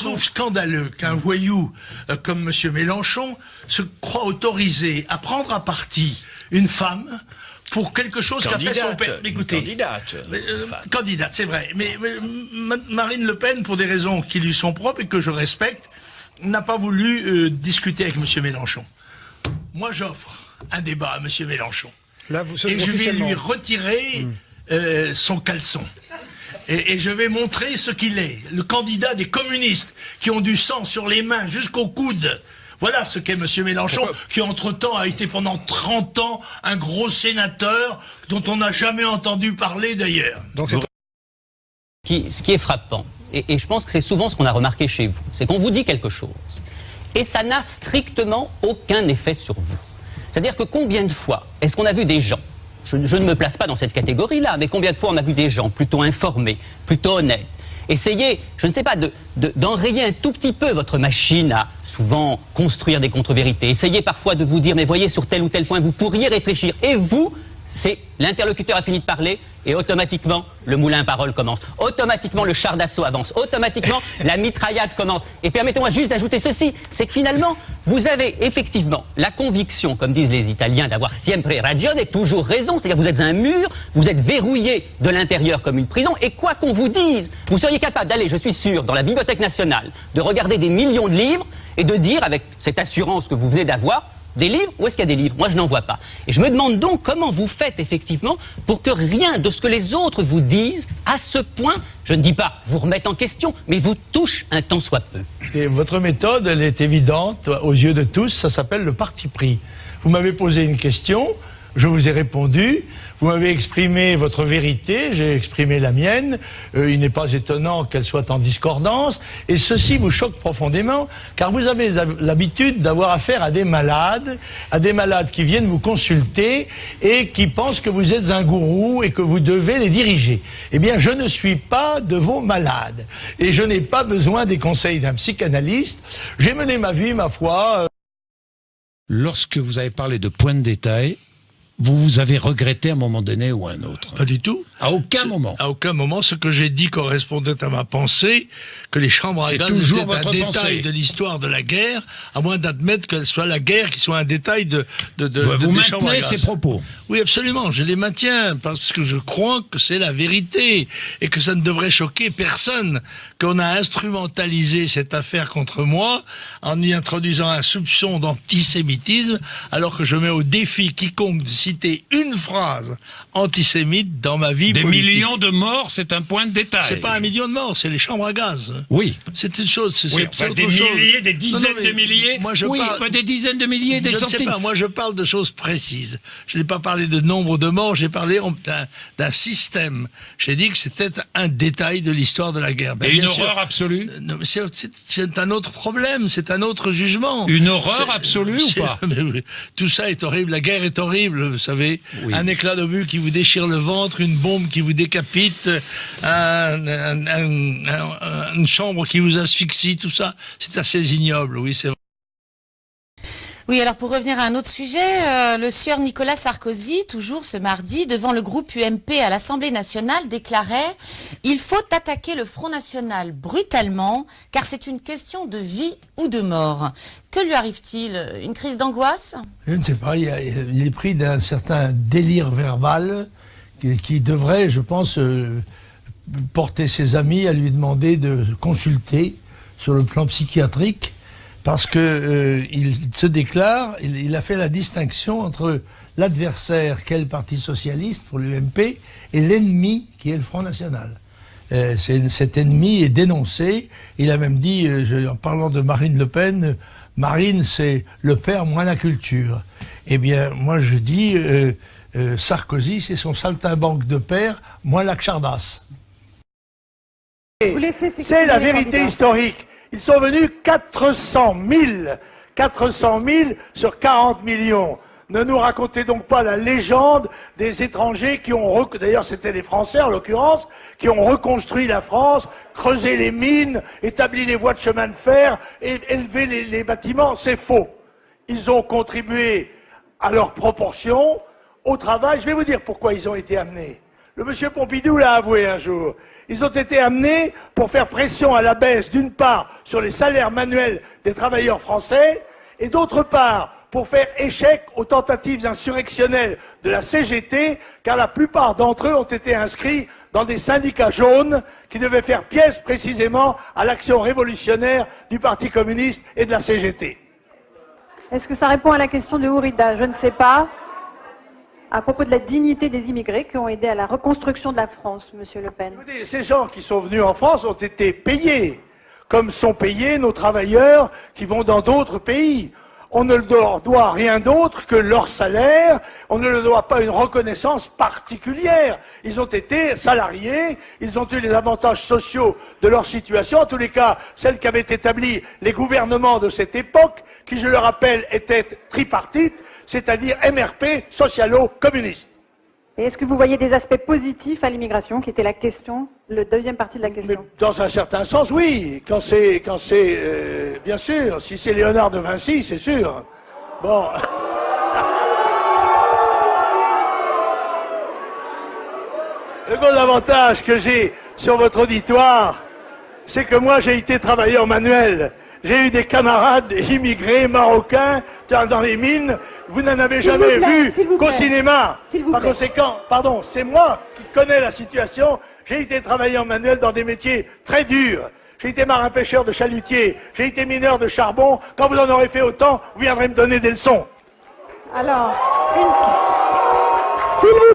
trouve scandaleux qu'un voyou comme M. Mélenchon se croit autorisé à prendre à partie une femme pour quelque chose qu'a fait son père. Écoutez, candidate, c'est vrai. Mais Marine Le Pen, pour des raisons qui lui sont propres et que je respecte, n'a pas voulu discuter avec M. Mélenchon. Moi, j'offre un débat à M. Mélenchon. Là, et je vais lui retirer son caleçon. Et je vais montrer ce qu'il est. Le candidat des communistes qui ont du sang sur les mains jusqu'au coude. Voilà ce qu'est M. Mélenchon, qui entre-temps a été pendant 30 ans un gros sénateur dont on n'a jamais entendu parler d'ailleurs. Ce qui est frappant, et je pense que c'est souvent ce qu'on a remarqué chez vous, c'est qu'on vous dit quelque chose, et ça n'a strictement aucun effet sur vous. C'est-à-dire que combien de fois est-ce qu'on a vu des gens, je ne me place pas dans cette catégorie-là, mais combien de fois on a vu des gens plutôt informés, plutôt honnêtes, essayez, je ne sais pas, d'enrayer un tout petit peu votre machine à souvent construire des contre-vérités. Essayez parfois de vous dire, mais voyez, sur tel ou tel point, vous pourriez réfléchir. Et vous, c'est l'interlocuteur a fini de parler et automatiquement, le moulin à parole commence. Automatiquement, le char d'assaut avance. Automatiquement, la mitraillade commence. Et permettez-moi juste d'ajouter ceci, c'est que finalement, vous avez effectivement la conviction, comme disent les Italiens, d'avoir sempre ragione, toujours raison. C'est-à-dire vous êtes un mur, vous êtes verrouillé de l'intérieur comme une prison, et quoi qu'on vous dise, vous seriez capable d'aller, je suis sûr, dans la Bibliothèque nationale, de regarder des millions de livres et de dire, avec cette assurance que vous venez d'avoir, des livres? Où est-ce qu'il y a des livres? Moi, je n'en vois pas. Et je me demande donc comment vous faites effectivement pour que rien de ce que les autres vous disent, à ce point, je ne dis pas vous remette en question, mais vous touche un tant soit peu. Et votre méthode, elle est évidente aux yeux de tous, ça s'appelle le parti pris. Vous m'avez posé une question, je vous ai répondu, vous m'avez exprimé votre vérité, j'ai exprimé la mienne, il n'est pas étonnant qu'elle soit en discordance, et ceci vous choque profondément, car vous avez l'habitude d'avoir affaire à des malades qui viennent vous consulter et qui pensent que vous êtes un gourou et que vous devez les diriger. Eh bien, je ne suis pas de vos malades, et je n'ai pas besoin des conseils d'un psychanalyste, j'ai mené ma vie, ma foi... Lorsque vous avez parlé de points de détail, vous avez regretté à un moment donné ou à un autre? Pas du tout. À aucun moment. À aucun moment. Ce que j'ai dit correspondait à ma pensée, que les chambres à gaz étaient un détail de l'histoire de la guerre, à moins d'admettre qu'elle soit la guerre qui soit un détail vous maintenez ces propos? Oui, absolument. Je les maintiens parce que je crois que c'est la vérité et que ça ne devrait choquer personne qu'on a instrumentalisé cette affaire contre moi en y introduisant un soupçon d'antisémitisme, alors que je mets au défi quiconque de citer une phrase antisémite dans ma vie des politique. Millions de morts, c'est un point de détail. C'est pas 1 million de morts, c'est les chambres à gaz. Oui. C'est une chose. Oui, enfin, des milliers, des dizaines de milliers. Moi, je parle, des dizaines de milliers, des centaines. Je ne sais pas, moi je parle de choses précises. Je n'ai pas parlé de nombre de morts, j'ai parlé d'un système. J'ai dit que c'était un détail de l'histoire de la guerre. Et une horreur absolue? C'est un autre problème, c'est un autre jugement. Une horreur absolue ou pas? Tout ça est horrible, la guerre est horrible, vous savez. Oui. Un éclat d'obus qui vous déchire le ventre, une bombe qui vous décapite, une chambre qui vous asphyxie, tout ça, c'est assez ignoble, oui, c'est vrai. Oui, alors pour revenir à un autre sujet, le sieur Nicolas Sarkozy, toujours ce mardi, devant le groupe UMP à l'Assemblée nationale, déclarait « Il faut attaquer le Front National brutalement, car c'est une question de vie ou de mort ». Que lui arrive-t-il? Une crise d'angoisse? Je ne sais pas, il est pris d'un certain délire verbal qui devrait, je pense, porter ses amis à lui demander de consulter sur le plan psychiatrique, parce que il se déclare, il a fait la distinction entre l'adversaire qu'est le Parti Socialiste pour l'UMP et l'ennemi qui est le Front National. Cet ennemi est dénoncé. Il a même dit, en parlant de Marine Le Pen, Marine c'est le père moins la culture. Eh bien, moi je dis, Sarkozy c'est son saltimbanque de père moins la Chardas. C'est la vérité historique. Ils sont venus 400 000 sur 40 millions. Ne nous racontez donc pas la légende des étrangers qui ont, d'ailleurs c'était des Français en l'occurrence, qui ont reconstruit la France, creusé les mines, établi les voies de chemin de fer, et élevé les bâtiments. C'est faux. Ils ont contribué à leur proportion au travail. Je vais vous dire pourquoi ils ont été amenés. Le monsieur Pompidou l'a avoué un jour. Ils ont été amenés pour faire pression à la baisse, d'une part, sur les salaires manuels des travailleurs français, et d'autre part, pour faire échec aux tentatives insurrectionnelles de la CGT, car la plupart d'entre eux ont été inscrits dans des syndicats jaunes qui devaient faire pièce précisément à l'action révolutionnaire du Parti communiste et de la CGT. Est-ce que ça répond à la question de Hourida? Je ne sais pas. À propos de la dignité des immigrés qui ont aidé à la reconstruction de la France, Monsieur Le Pen. Écoutez, ces gens qui sont venus en France ont été payés, comme sont payés nos travailleurs qui vont dans d'autres pays. On ne leur doit rien d'autre que leur salaire, on ne leur doit pas une reconnaissance particulière. Ils ont été salariés, ils ont eu les avantages sociaux de leur situation, en tous les cas, celles qu'avaient établies les gouvernements de cette époque, qui, je le rappelle, étaient tripartites, c'est-à-dire MRP, socialo-communiste. Et est-ce que vous voyez des aspects positifs à l'immigration, qui était la question, la deuxième partie de la question? Mais dans un certain sens, oui. Quand c'est, bien sûr, si c'est Léonard de Vinci, c'est sûr. Bon. Le gros avantage que j'ai sur votre auditoire, c'est que moi, j'ai été travailleur manuel. J'ai eu des camarades immigrés marocains dans les mines. Vous n'en avez jamais vu qu'au cinéma. Par conséquent, pardon, c'est moi qui connais la situation. J'ai été travailleur manuel dans des métiers très durs. J'ai été marin-pêcheur de chalutier. J'ai été mineur de charbon. Quand vous en aurez fait autant, vous viendrez me donner des leçons. Alors, s'il vous plaît.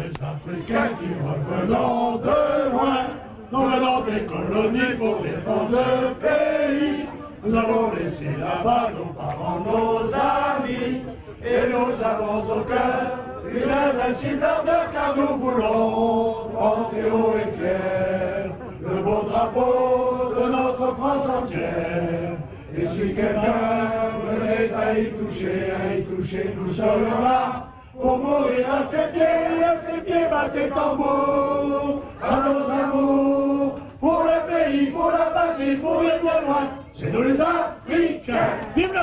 Les Africains qui revenons de loin, nous venons des colonies pour défendre le pays. Nous avons laissé là-bas nos parents, nos amis, et nous avons au cœur une invincible ardeur, car nous voulons porter haut et clair le beau drapeau de notre France entière. Et si quelqu'un venait à y toucher, nous serions là pour mourir à ses pieds battez tambour, à nos amours, pour le pays, pour la patrie, pour les bien loin. C'est nous les Africains. Vive le...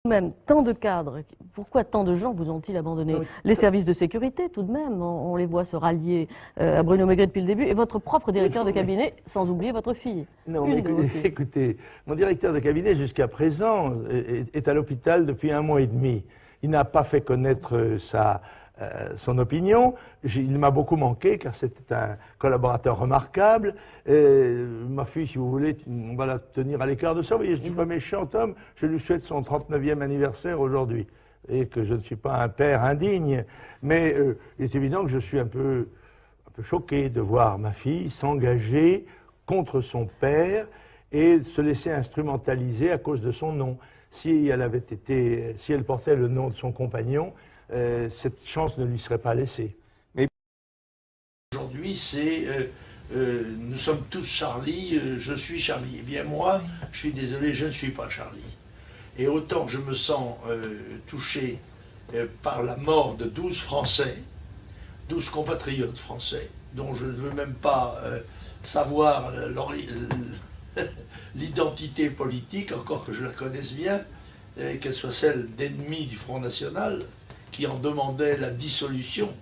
Même tant de cadres, pourquoi tant de gens vous ont-ils abandonné? Les services de sécurité, tout de même, on les voit se rallier à Bruno Maigret depuis le début, et votre propre directeur de cabinet, sans oublier votre fille. Non, mais écoutez, mon directeur de cabinet, jusqu'à présent, est à l'hôpital depuis 1 mois et demi. Il n'a pas fait connaître son opinion. Il m'a beaucoup manqué, car c'était un collaborateur remarquable. Ma fille, si vous voulez, on va la tenir à l'écart de ça. Vous voyez, je ne suis pas méchant homme, je lui souhaite son 39e anniversaire aujourd'hui. Et que je ne suis pas un père indigne. Mais il est évident que je suis un peu choqué de voir ma fille s'engager contre son père et se laisser instrumentaliser à cause de son nom. Si elle portait le nom de son compagnon, cette chance ne lui serait pas laissée. Mais aujourd'hui, c'est nous sommes tous Charlie, je suis Charlie. Eh bien moi, je suis désolé, je ne suis pas Charlie. Et autant je me sens touché par la mort de 12 Français, 12 compatriotes français, dont je ne veux même pas savoir l'identité politique, encore que je la connaisse bien, qu'elle soit celle d'ennemis du Front National, qui en demandait la dissolution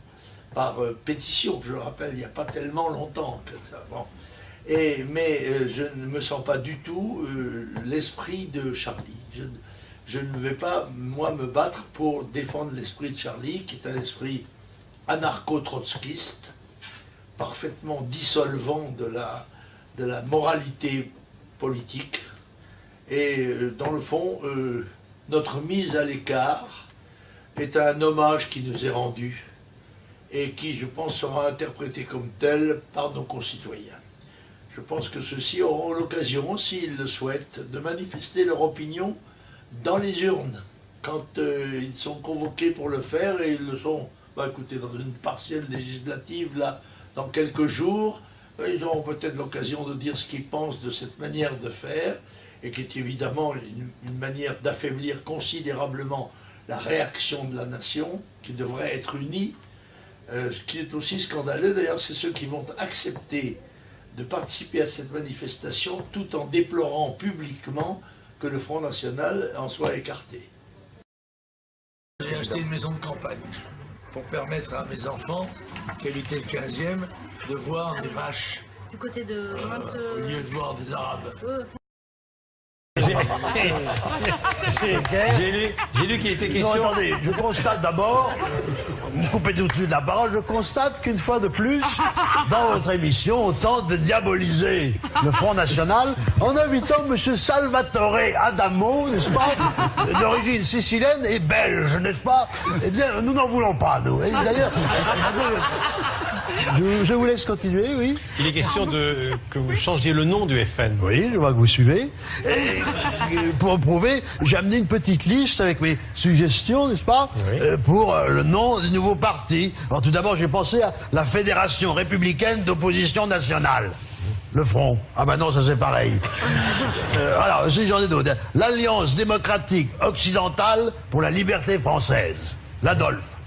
par pétition, je le rappelle, il n'y a pas tellement longtemps que ça. Bon. Mais je ne me sens pas du tout l'esprit de Charlie. Je ne vais pas, moi, me battre pour défendre l'esprit de Charlie, qui est un esprit anarcho-trotskiste, parfaitement dissolvant de la moralité politique. Et dans le fond, notre mise à l'écart est un hommage qui nous est rendu et qui, je pense, sera interprété comme tel par nos concitoyens. Je pense que ceux-ci auront l'occasion, s'ils le souhaitent, de manifester leur opinion dans les urnes, quand ils sont convoqués pour le faire, et ils le sont, écoutez, dans une partielle législative, là, dans quelques jours, ils auront peut-être l'occasion de dire ce qu'ils pensent de cette manière de faire, et qui est évidemment une manière d'affaiblir considérablement la réaction de la nation, qui devrait être unie. Ce qui est aussi scandaleux, d'ailleurs, c'est ceux qui vont accepter de participer à cette manifestation tout en déplorant publiquement que le Front National en soit écarté. J'ai acheté une maison de campagne. pour permettre à mes enfants, qui habitaient le 15e, de voir des vaches. Du côté de... Au lieu de voir des Arabes. J'ai lu qu'il était question... Non, attendez, je constate d'abord, vous me coupez tout de suite la parole, je constate qu'une fois de plus, dans votre émission, on tente de diaboliser le Front National en invitant M. Salvatore Adamo, n'est-ce pas, d'origine sicilienne et belge, n'est-ce pas? Eh bien, nous n'en voulons pas, nous. Et d'ailleurs, je vous laisse continuer, oui. Il est question que vous changiez le nom du FN. Oui, je vois que vous suivez. Et pour prouver, j'ai amené une petite liste avec mes suggestions, n'est-ce pas, oui. Pour le nom du nouveau parti. Alors tout d'abord, j'ai pensé à la Fédération républicaine d'opposition nationale. Le Front. Ah ben non, ça c'est pareil. Alors, si j'en ai d'autres. L'Alliance démocratique occidentale pour la liberté française. L'Adolphe.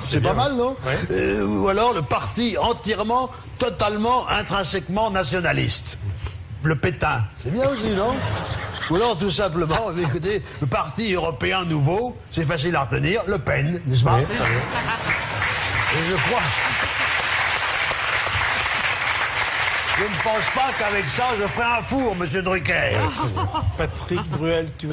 C'est pas mal, non? Ouais. Ou alors le parti entièrement, totalement, intrinsèquement nationaliste. Le Pétain. C'est bien aussi, non? Ou alors tout simplement, écoutez, le parti européen nouveau, c'est facile à retenir, Le Pen, n'est-ce pas? Oui. Et je crois... Je ne pense pas qu'avec ça, je ferai un four, monsieur Drucker. Patrick Bruel, tu